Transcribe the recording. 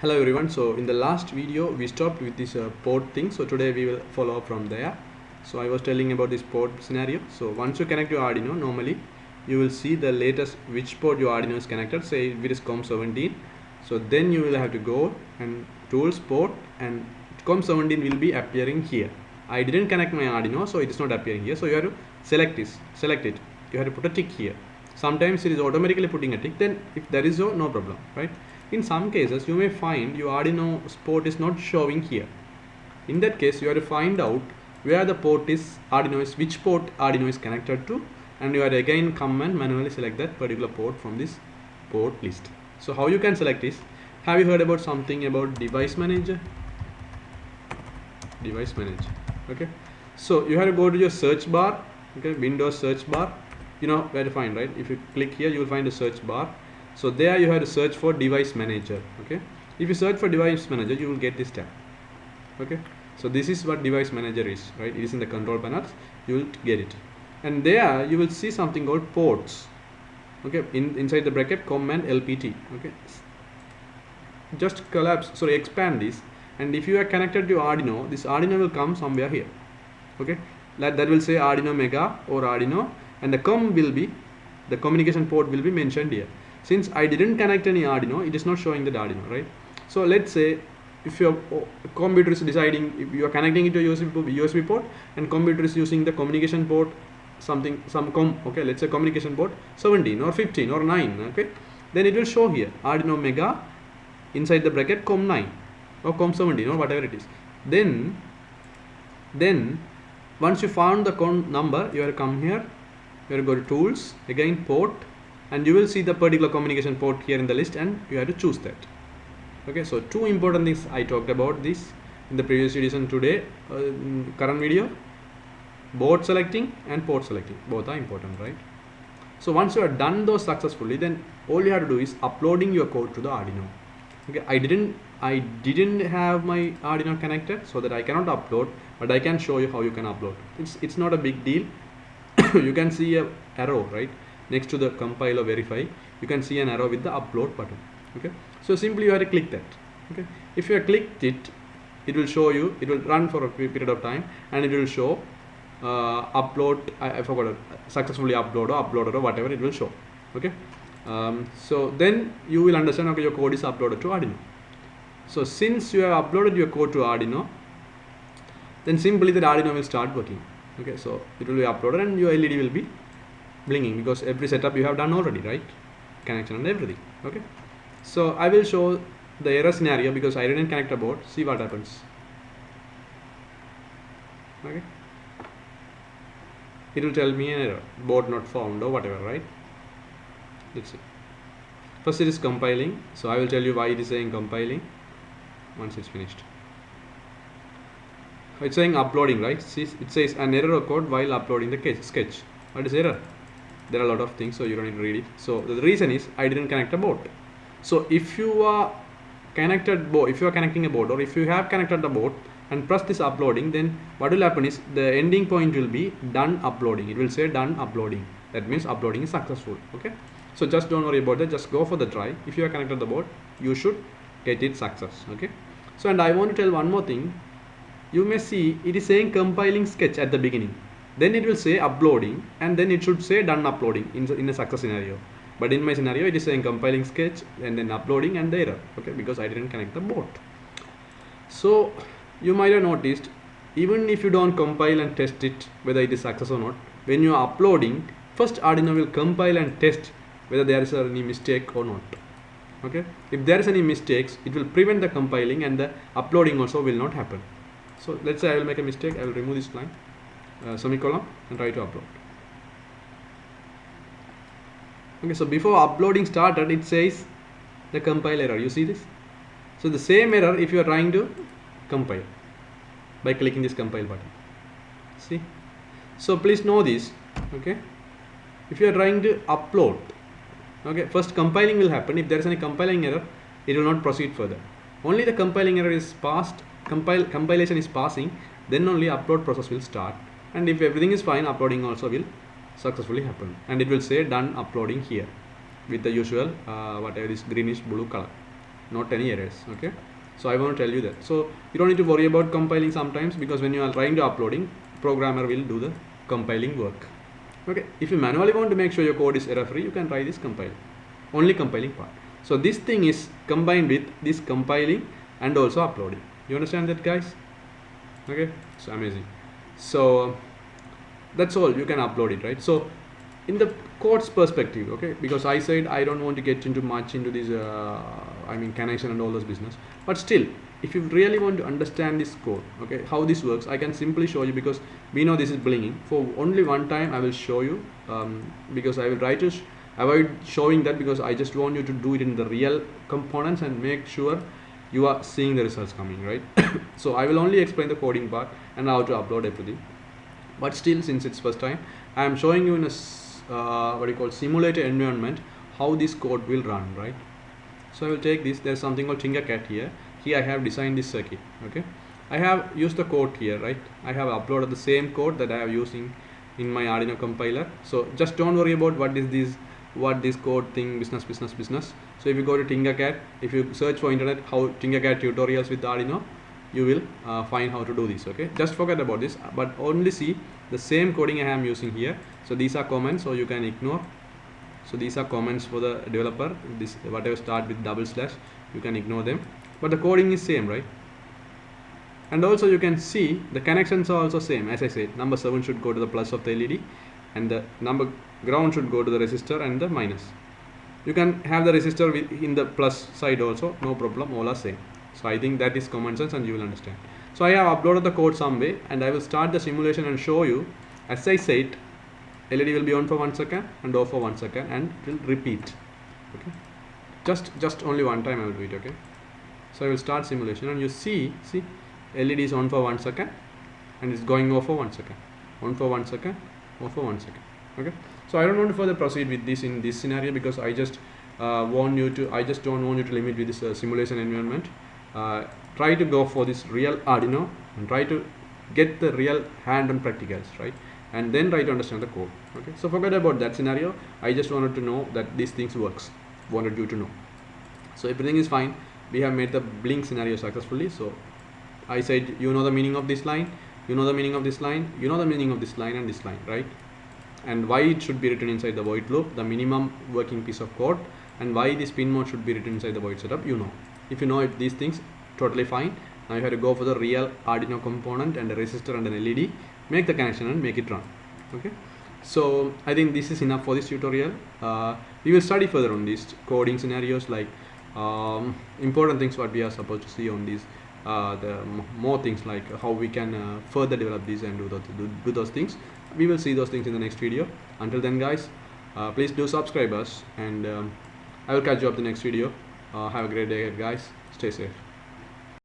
Hello everyone. So in the last video we stopped with this port thing. So today we will follow up from there. So I was telling about this port scenario. So once you connect your Arduino, normally you will see the latest which port your Arduino is connected. Say if it is COM17. So then you will have to go and tools port, and COM17 will be appearing here. I didn't connect my Arduino, so it is not appearing here. So you have to select it. You have to put a tick here. Sometimes it is automatically putting a tick. Then if there is no problem, right? In some cases you may find your Arduino port is not showing here. In that case you have to find out where the port is which port Arduino is connected to, and you have to again come and manually select that particular port from this port list. So how you can select is, have you heard about something about device manager? Okay, so you have to go to your search bar. Okay, Windows search bar, you know where to find, right? If you click here you will find a search bar. So there you have to search for device manager. Okay, if you search for device manager you will get this tab. Okay, so this is what device manager is, right? It is in the control panels. You will get it, and there you will see something called ports. Okay, inside the bracket COM and LPT. Okay, just expand this, and if you are connected to Arduino, this Arduino will come somewhere here. Okay, that will say Arduino Mega or Arduino, and the COM will be, the communication port will be mentioned here. Since I didn't connect any Arduino, it is not showing that Arduino, right? So let's say if your computer is deciding, if you are connecting it to a USB port, and computer is using the communication port okay, let's say communication port 17 or 15 or 9, okay, then it will show here Arduino Mega inside the bracket COM9 or COM17 or whatever it is. Then once you found the COM number, you have to come here, you have to go to tools, again port, and you will see the particular communication port here in the list, and you have to choose that. Okay, so two important things I talked about this in the previous videos and today current video: board selecting and port selecting. Both are important, right? So once you have done those successfully, then all you have to do is uploading your code to the Arduino. Okay, I didn't have my Arduino connected, so that I cannot upload, but I can show you how you can upload. It's not a big deal. You can see a arrow right next to the compile or verify. You can see an arrow with the upload button. Okay, so simply you have to click that. Okay, if you have clicked it, it will show you, it will run for a period of time, and it will show upload, I forgot, successfully uploaded or whatever it will show. Okay, so then you will understand, okay, your code is uploaded to Arduino. So since you have uploaded your code to Arduino, then simply the Arduino will start working. Okay, so it will be uploaded and your LED will be blinking, because every setup you have done already, right? Connection and everything. Okay, so I will show the error scenario because I didn't connect a board. See what happens. Okay, it will tell me an error, board not found or whatever, right? Let's see. First it is compiling, so I will tell you why it is saying compiling once it's finished. It's saying uploading, right? See, it says an error occurred while uploading the sketch. What is error? There are a lot of things, so you don't need to read it. So the reason is I didn't connect a board. So if you are connecting a board, or if you have connected the board and press this uploading, then what will happen is the ending point will be done uploading. It will say done uploading. That means uploading is successful. Okay, so just don't worry about that, just go for the try. If you are connected the board, you should get it success. Okay, so and I want to tell one more thing. You may see it is saying compiling sketch at the beginning, then it will say uploading, and then it should say done uploading in a success scenario. But in my scenario it is saying compiling sketch and then uploading and the error. Okay, because I didn't connect the board. So you might have noticed, even if you don't compile and test it whether it is success or not, when you are uploading, first Arduino will compile and test whether there is any mistake or not. Okay, if there is any mistakes, it will prevent the compiling, and the uploading also will not happen. So let's say I will make a mistake, I will remove this line, semicolon, and try to upload. Okay, so before uploading started, it says the compile error. You see this? So the same error if you are trying to compile by clicking this compile button. See? So please know this. Okay, if you are trying to upload, okay, first compiling will happen. If there is any compiling error, it will not proceed further. Only the compiling error is passed, compilation is passing, then only upload process will start. And if everything is fine, uploading also will successfully happen, and it will say done uploading here with the usual whatever is greenish blue color. not any errors. Okay, so I want to tell you that. So you don't need to worry about compiling sometimes, because when you are trying to uploading, programmer will do the compiling work. Okay, if you manually want to make sure your code is error free, you can try this compile, only compiling part. So this thing is combined with this compiling and also uploading. You understand that, guys? Okay, so amazing. So that's all, you can upload it, right? So in the code's perspective, okay, because I said I don't want to get into much into this connection and all those business, but still, if you really want to understand this code, okay, how this works, I can simply show you, because we know this is blinging. For only one time I will show you, because I will try to avoid showing that, because I just want you to do it in the real components and make sure you are seeing the results coming, right? So I will only explain the coding part and how to upload everything. But still, since it's first time, I am showing you in a simulated environment how this code will run, right? So I will take this. There's something called Tinkercad here. Here I have designed this circuit. Okay, I have used the code here, right? I have uploaded the same code that I have using in my Arduino compiler. So just don't worry about what this code thing, business. So if you go to Tinkercad, if you search for internet how Tinkercad tutorials with Arduino, you will find how to do this. Okay, just forget about this, but only see the same coding I am using here. So these are comments, so you can ignore. So these are comments for the developer. This whatever start with // you can ignore them, but the coding is same, right? And also you can see the connections are also same. As I said, number 7 should go to the plus of the LED, and the number ground should go to the resistor and the minus. You can have the resistor in the plus side also, no problem, all are same. So I think that is common sense and you will understand. So I have uploaded the code some way, and I will start the simulation and show you. As I said, LED will be on for 1 second and off for 1 second, and it will repeat. Okay, just only one time I will do it. Okay, so I will start simulation, and you see LED is on for 1 second and it's going off for 1 second, on for 1 second, off for 1 second. Okay, so I don't want to further proceed with this in this scenario, because I just don't want you to limit with this simulation environment. Try to go for this real Arduino and try to get the real hand-on practicals, right? And then try to understand the code. Okay, so forget about that scenario. I just wanted to know that these things works, wanted you to know. So everything is fine. We have made the blink scenario successfully. So I said, you know the meaning of this line, you know the meaning of this line, you know the meaning of this line and this line, right? And why it should be written inside the void loop, the minimum working piece of code, and why this pin mode should be written inside the void setup, you know. If you know these things, totally fine. Now you have to go for the real Arduino component and a resistor and an LED, make the connection and make it run. Okay, so I think this is enough for this tutorial. We will study further on these coding scenarios, like important things what we are supposed to see on these, the more things like how we can further develop these and do those things. We will see those things in the next video. Until then, guys, please do subscribe us, and I will catch you up the next video. Have a great day ahead, guys. Stay safe.